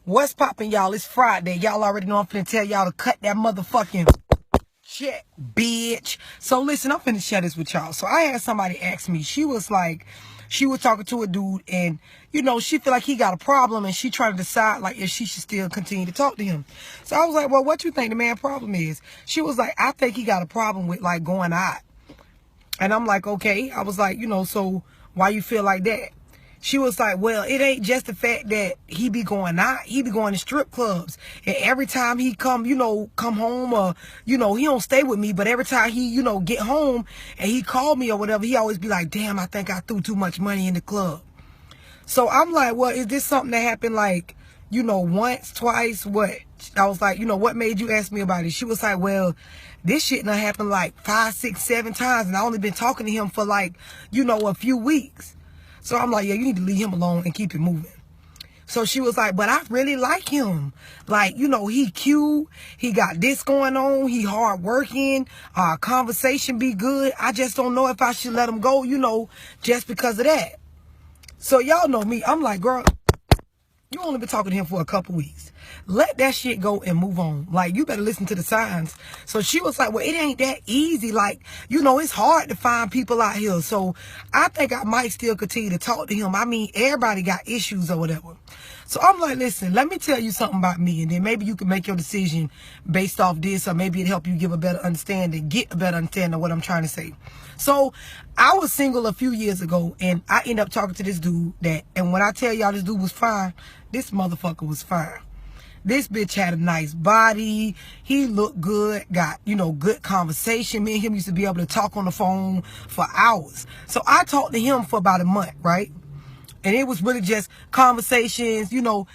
What's poppin', y'all? It's Friday. Y'all already know I'm finna tell y'all to cut that motherfucking check, bitch. So listen, I'm finna share this with y'all. So I had somebody ask me, she was talking to a dude and, she feel like he got a problem and she trying to decide like if she should still continue to talk to him. So I was like, well, what you think the man problem is? She was like, I think he got a problem with like going out. And I'm like, okay. I was like, so why you feel like that? She was like, well, it ain't just the fact that he be going out. He be going to strip clubs. And every time he come home or, he don't stay with me. But every time he, get home and he call me or whatever, he always be like, damn, I think I threw too much money in the club. So I'm like, well, is this something that happened like, once, twice, what? I was like, what made you ask me about it? She was like, well, this shit done happened like 5, 6, 7 times. And I only been talking to him for like, a few weeks. So I'm like, yeah, you need to leave him alone and keep it moving. So she was like, but I really like him. Like, he cute. He got this going on. He hard working. Conversation be good. I just don't know if I should let him go, just because of that. So y'all know me. I'm like, girl, you only been talking to him for a couple weeks. Let that shit go and move on. Like, you better listen to the signs. So she was like, well, it ain't that easy. Like, it's hard to find people out here. So I think I might still continue to talk to him. I mean, everybody got issues or whatever. So I'm like, listen, let me tell you something about me. And then maybe you can make your decision based off this. Or maybe it'll help you give a better understanding, get a better understanding of what I'm trying to say. So I was single a few years ago. And I ended up talking to this dude and when I tell y'all this dude was fine, this motherfucker was fine. This bitch had a nice body. He looked good, got, good conversation. Me and him used to be able to talk on the phone for hours. So I talked to him for about a month, right? And it was really just conversations,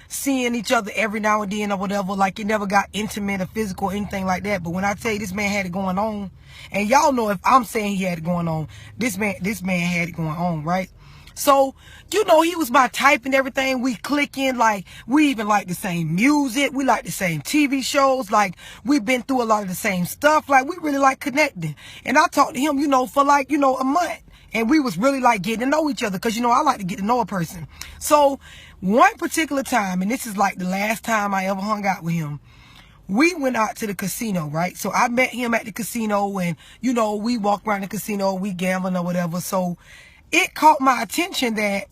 seeing each other every now and then or whatever. Like, it never got intimate or physical or anything like that. But when I tell you this man had it going on, and y'all know if I'm saying he had it going on, this man had it going on, right? So, he was my type and everything. We clicking, like, we even like the same music. We like the same TV shows. Like, we've been through a lot of the same stuff. Like, we really like connecting. And I talked to him, for like, a month. And we was really like getting to know each other. Cause, I like to get to know a person. So, one particular time, and this is like the last time I ever hung out with him, we went out to the casino, right? So I met him at the casino and, we walked around the casino, we gambling or whatever. So, it caught my attention that,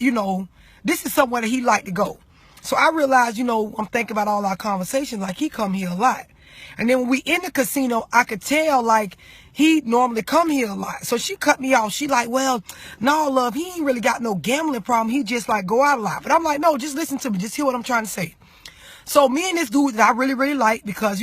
this is somewhere that he liked to go. So I realized, I'm thinking about all our conversations, like he come here a lot. And then when we in the casino, I could tell like he normally come here a lot. So she cut me off. She like, well, no, love, he ain't really got no gambling problem. He just like go out a lot. But I'm like, no, just listen to me. Just hear what I'm trying to say. So me and this dude that I really, really like because,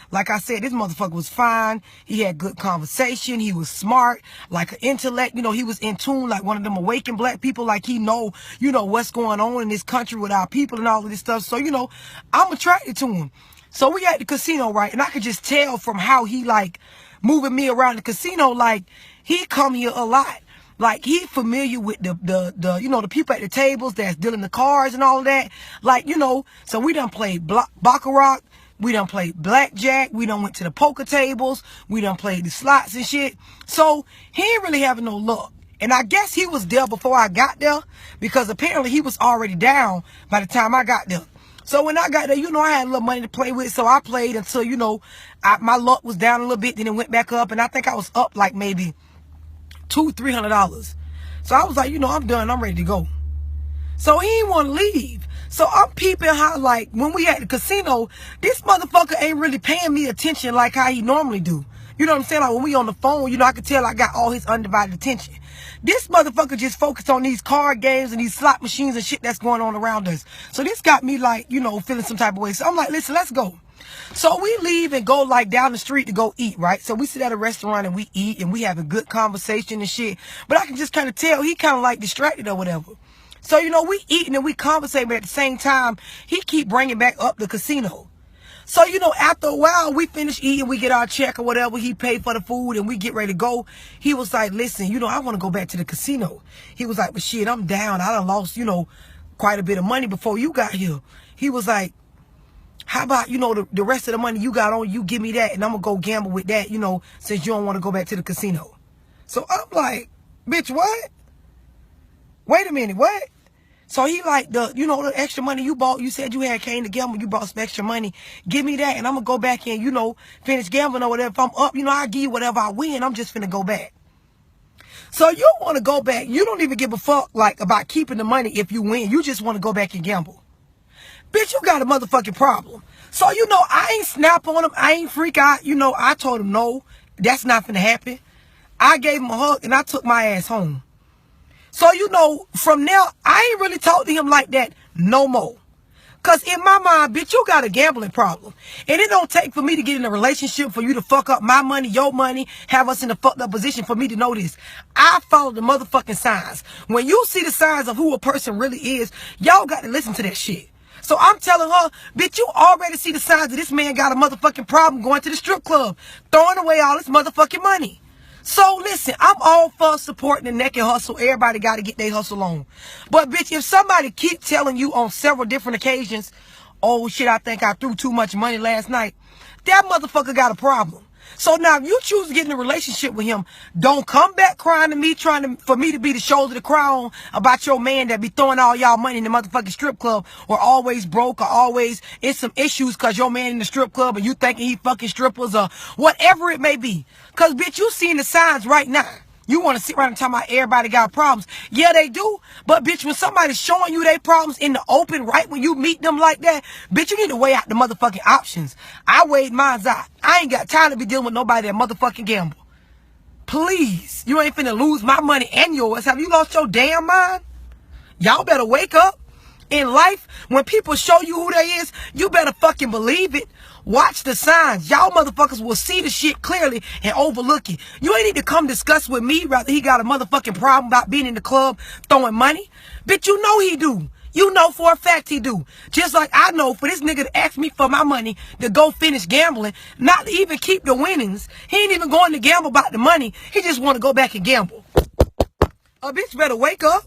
like I said, this motherfucker was fine. He had good conversation. He was smart, like an intellect. He was in tune, like one of them awakened black people. Like he know, what's going on in this country with our people and all of this stuff. So, I'm attracted to him. So we at the casino, right? And I could just tell from how he like moving me around the casino, like he come here a lot. Like, he familiar with the people at the tables that's dealing the cards and all of that. Like, so we done played baccarat. We done played blackjack. We done went to the poker tables. We done played the slots and shit. So, he ain't really having no luck. And I guess he was there before I got there because apparently he was already down by the time I got there. So when I got there, I had a little money to play with. So I played until, my luck was down a little bit. Then it went back up. And I think I was up like maybe $200-300. So I was like, I'm done. I'm ready to go. So he didn't want to leave. So I'm peeping how, like, when we at the casino, this motherfucker ain't really paying me attention like how he normally do. You know what I'm saying? Like, when we on the phone, I could tell I got all his undivided attention. This motherfucker just focused on these card games and these slot machines and shit that's going on around us. So this got me, like, feeling some type of way. So I'm like, listen, let's go. So we leave and go like down the street to go eat, right? So we sit at a restaurant and we eat and we have a good conversation and shit. But I can just kind of tell he kind of like distracted or whatever. So, we eating and we conversating, but at the same time, he keep bringing back up the casino. So, after a while, we finish eating, we get our check or whatever. He paid for the food and we get ready to go. He was like, listen, I want to go back to the casino. He was like, but shit, I'm down. I done lost, quite a bit of money before you got here. He was like, how about, the rest of the money you got on, you give me that and I'm going to go gamble with that, since you don't want to go back to the casino. So I'm like, bitch, what? Wait a minute, what? So he like, the extra money you bought, you said you had came to gamble, you brought some extra money. Give me that and I'm going to go back and, finish gambling or whatever. If I'm up, I give you whatever I win. I'm just finna go back. So you want to go back. You don't even give a fuck like about keeping the money if you win. You just want to go back and gamble. Bitch, you got a motherfucking problem. So, I ain't snap on him. I ain't freak out. I told him no, that's not finna happen. I gave him a hug and I took my ass home. So, from now, I ain't really talked to him like that no more. Because in my mind, bitch, you got a gambling problem. And it don't take for me to get in a relationship for you to fuck up my money, your money, have us in a fucked up position for me to know this. I follow the motherfucking signs. When you see the signs of who a person really is, y'all got to listen to that shit. So I'm telling her, bitch, you already see the signs that this man got a motherfucking problem going to the strip club, throwing away all this motherfucking money. So listen, I'm all for supporting the naked hustle. Everybody got to get their hustle on. But bitch, if somebody keep telling you on several different occasions, oh shit, I think I threw too much money last night, that motherfucker got a problem. So now if you choose to get in a relationship with him, don't come back crying to me, for me to be the shoulder to cry on about your man that be throwing all y'all money in the motherfucking strip club, or always broke, or always in some issues cause your man in the strip club and you thinking he fucking strippers or whatever it may be. Cause bitch, you seeing the signs right now. You want to sit around and talk about everybody got problems. Yeah, they do. But bitch, when somebody's showing you their problems in the open, right when you meet them like that, bitch, you need to weigh out the motherfucking options. I weighed mine out. I ain't got time to be dealing with nobody that motherfucking gamble. Please, you ain't finna lose my money and yours. Have you lost your damn mind? Y'all better wake up. In life, when people show you who they is, you better fucking believe it. Watch the signs. Y'all motherfuckers will see the shit clearly and overlook it. You ain't need to come discuss with me rather he got a motherfucking problem about being in the club throwing money. Bitch, you know he do. You know for a fact he do. Just like I know for this nigga to ask me for my money to go finish gambling, not to even keep the winnings. He ain't even going to gamble about the money. He just want to go back and gamble. A bitch better wake up.